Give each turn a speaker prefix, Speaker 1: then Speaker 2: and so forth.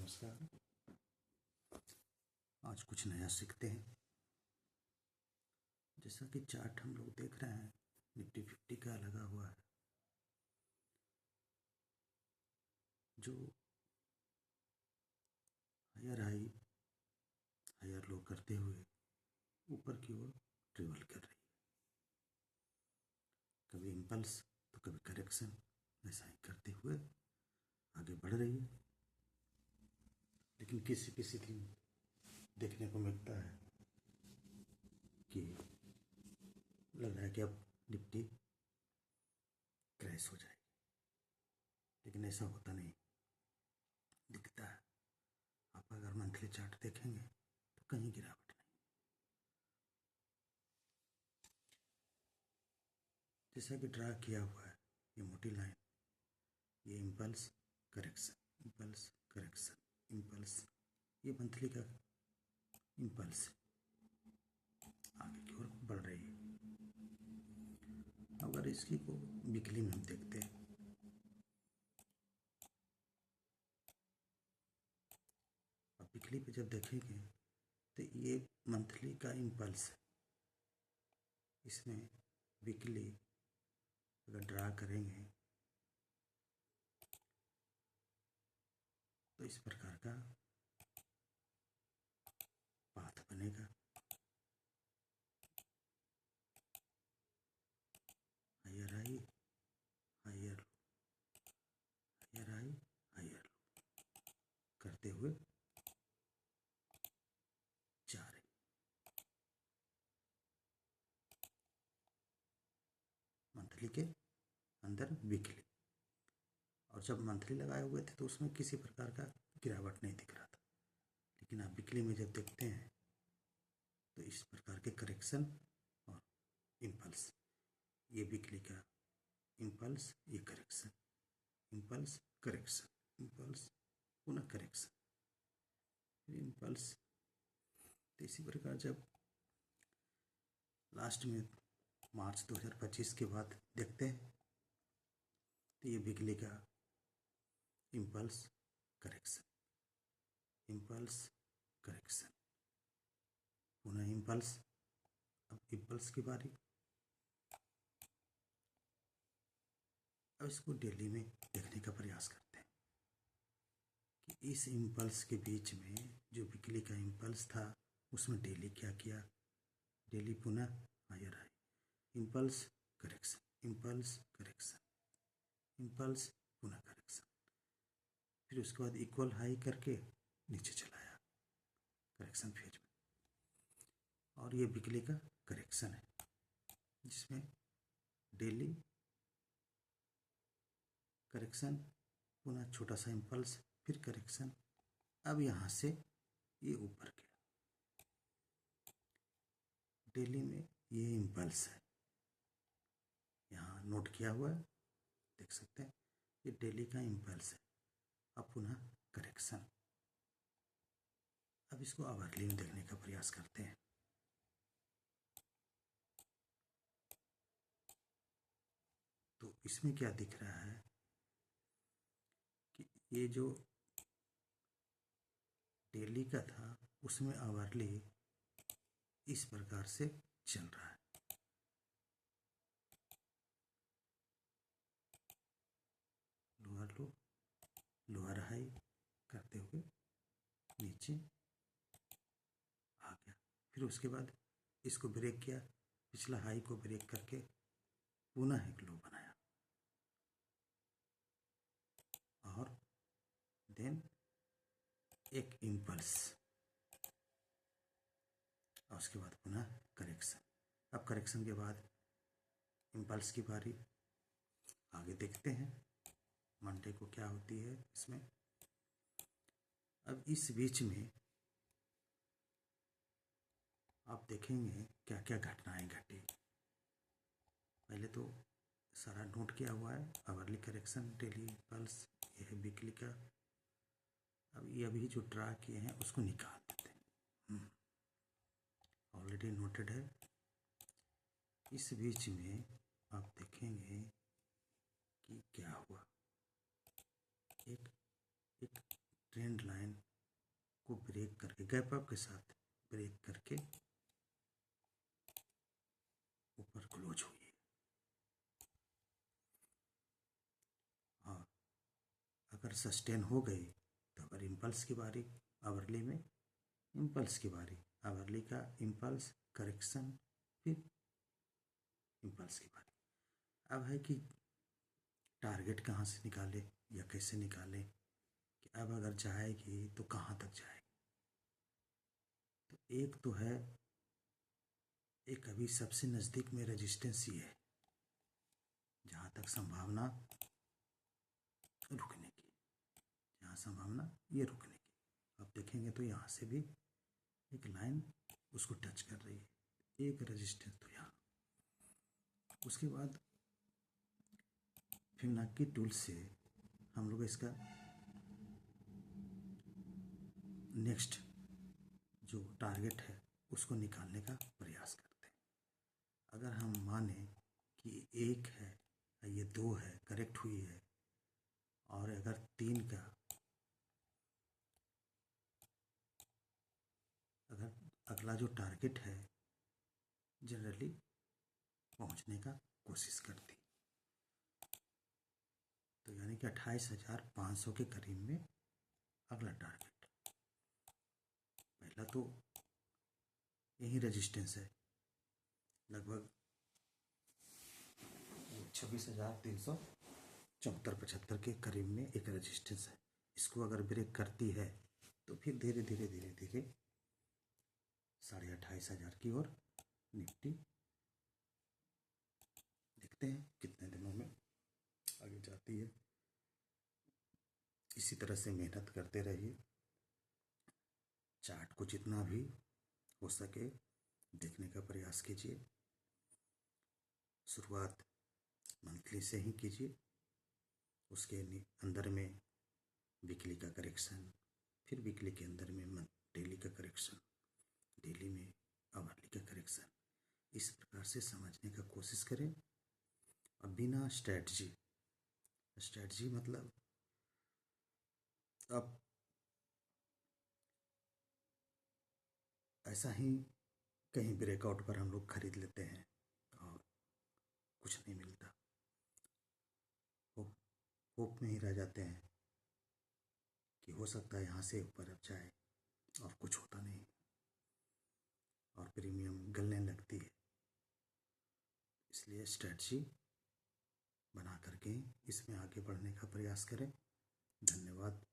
Speaker 1: नमस्कार। आज कुछ नया सीखते हैं। जैसा कि चार्ट हम लोग देख रहे हैं, निफ्टी 50 का लगा हुआ है, जो हायर हाई हायर लो करते हुए ऊपर की ओर ट्रेवल कर रही है। कभी इम्पल्स तो कभी करेक्शन, ऐसा ही करते हुए आगे बढ़ रही है। लेकिन किसी किसी दिन देखने को मिलता है कि लग रहा है कि अब निफ्टी क्रैश हो जाएगी, लेकिन ऐसा होता नहीं दिखता है। आप अगर मंथली चार्ट देखेंगे तो कहीं गिरावट नहीं। जैसा कि ड्रा किया हुआ है, ये मोटी लाइन, ये impulse correction, impulse correction, impulse, ये मंथली का इम्पल्स आगे की ओर बढ़ रही है। अगर इसकी को वीकली में हम देखते हैं, अब वीकली पे जब देखेंगे तो ये मंथली का इम्पल्स है। इसमें वीकली अगर ड्रा करेंगे तो इस प्रकार का पाथ बनेगा। Higher high higher low, higher high higher low करते हुए जा रही। मंथली के अंदर वीकली, और जब मंथली लगाए हुए थे तो उसमें किसी प्रकार का गिरावट नहीं दिख रहा था। लेकिन आप वीकली में जब देखते हैं तो इस प्रकार के करेक्शन और इम्पल्स, ये वीकली का इम्पल्स, ये करेक्शन, इम्पल्स करेक्शन, इम्पल्स पुनः करेक्शन, फिर इम्पल्स। तो इसी प्रकार जब लास्ट में मार्च 2025 के बाद देखते हैं तो ये वीकली का इम्पल्स करेक्शन, इम्पल्स करेक्शन, पुनः इम्पल्स। अब इम्पल्स की बारी। अब इसको डेली में देखने का प्रयास करते हैं कि इस इम्पल्स के बीच में जो वीकली का इम्पल्स था उसमें डेली क्या किया। डेली पुनः higher high, impulse correction, impulse correction, impulse पुनः करेक्शन, फिर उसके बाद इक्वल हाई करके नीचे चलाया करेक्शन फेज में। और ये वीकली का करेक्शन है जिसमें डेली करेक्शन, पुनः छोटा सा इम्पल्स, फिर करेक्शन। अब यहाँ से ये ऊपर गया। डेली में ये इम्पल्स है, यहाँ नोट किया हुआ है, देख सकते हैं ये डेली का इम्पल्स है। अब पुनः करेक्शन। अब इसको आवरली में देखने का प्रयास करते हैं। तो इसमें क्या दिख रहा है कि ये जो डेली का था उसमें आवरली इस प्रकार से चल रहा है। लोअर लो, लोअर हाई करते हुए नीचे आ गया। फिर उसके बाद इसको ब्रेक किया, पिछला हाई को ब्रेक करके पुनः एक लो बनाया और देन एक इम्पल्स, और उसके बाद पुनः करेक्शन। अब करेक्शन के बाद इम्पल्स की बारी। आगे देखते हैं मंडे को क्या होती है इसमें। अब इस बीच में आप देखेंगे क्या क्या घटनाएं घटी। पहले तो सारा नोट किया हुआ है, आवरली करेक्शन, डेली इम्पल्स, ये है वीकली का। अब ये अभी जो ड्रा किए हैं उसको निकाल देते हैं, ऑलरेडी नोटेड है। इस बीच में आप देखेंगे कि क्या हुआ। एक ट्रेंड लाइन को ब्रेक करके गैप अप के साथ ब्रेक करके ऊपर क्लोज हुई है। और अगर सस्टेन हो गई तो अगर इम्पल्स की बारी, आवरली में इम्पल्स की बारी, आवरली का इम्पल्स करेक्शन, फिर इम्पल्स की बारी। अब है कि टारगेट कहाँ से निकाले या कैसे निकालें, कि अब अगर जाएगी तो कहाँ तक जाएगी। तो एक तो है, एक अभी सबसे नज़दीक में रेजिस्टेंस ये है, जहाँ तक संभावना रुकने की, जहाँ संभावना ये रुकने की। अब देखेंगे तो यहाँ से भी एक लाइन उसको टच कर रही है, एक रेजिस्टेंस तो यहाँ। उसके बाद फिबोनाची टूल से हम लोग इसका नेक्स्ट जो टारगेट है उसको निकालने का प्रयास करते हैं। अगर हम माने कि एक है, ये दो है, करेक्ट हुई है, और अगर तीन का, अगर अगला जो टारगेट है जनरली पहुंचने का कोशिश करती, तो यानी कि 28,500 के करीब में अगला टारगेट। पहला तो यही रेजिस्टेंस है, लगभग 26,374-75 के करीब में एक रेजिस्टेंस है। इसको अगर ब्रेक करती है तो फिर धीरे धीरे 28,500 की ओर निफ्टी देखते हैं कितने दिनों में आगे जाती है। इसी तरह से मेहनत करते रहिए, चार्ट को जितना भी हो सके देखने का प्रयास कीजिए। शुरुआत मंथली से ही कीजिए, उसके अंदर में वीकली का करेक्शन, फिर वीकली के अंदर में डेली का करेक्शन, डेली में आवरली का करेक्शन, इस प्रकार से समझने का कोशिश करें। अब बिना स्ट्रैटेजी मतलब अब ऐसा ही कहीं ब्रेकआउट पर हम लोग खरीद लेते हैं और कुछ नहीं मिलता, होप में ही रह जाते हैं कि हो सकता है यहाँ से ऊपर अब जाए, और कुछ होता नहीं और प्रीमियम गलने लगती है। इसलिए स्ट्रैटेजी बना करके इसमें आगे बढ़ने का प्रयास करें। धन्यवाद।